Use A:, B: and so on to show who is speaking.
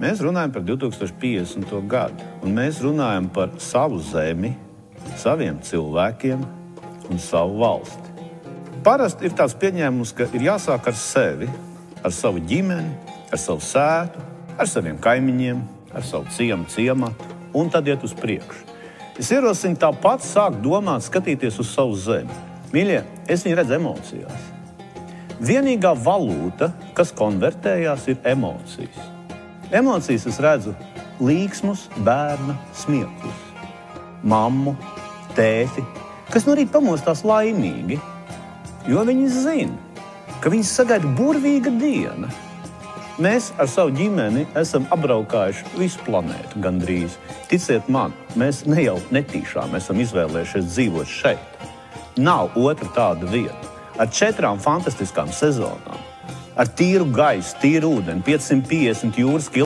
A: Mēs runājam par 2050. gadu, un mēs runājam par savu zemi, saviem cilvēkiem un savu valsti. Parasti ir tāds pieņēmums, ka ir jāsāk ar sevi, ar savu ģimeni, ar savu sētu, ar saviem kaimiņiem, ar savu ciematu, un tad iet uz priekšu. Es ierosinu tāpat sākt domāt, skatīties uz savu zemi. Mīļie, es viņu redzu emocijās. Vienīgā valūta, kas konvertējās, ir emocijas. Emocijas es redzu līksmus, bērna smieklus, mammu, tēti, kas no rīta pamostās laimīgi, jo viņi zina, ka viņus sagaida burvīga diena. Mēs ar savu ģimeni esam apbraukājuši visu planētu gandrīz. Ticiet man, mēs ne jau netīšām esam izvēlējušies dzīvot šeit. Nav otra tāda vieta. Ar 4 fantastiskām sezonām, ar tīru gaisu, tīru ūdeni, 550 jūras kilometru.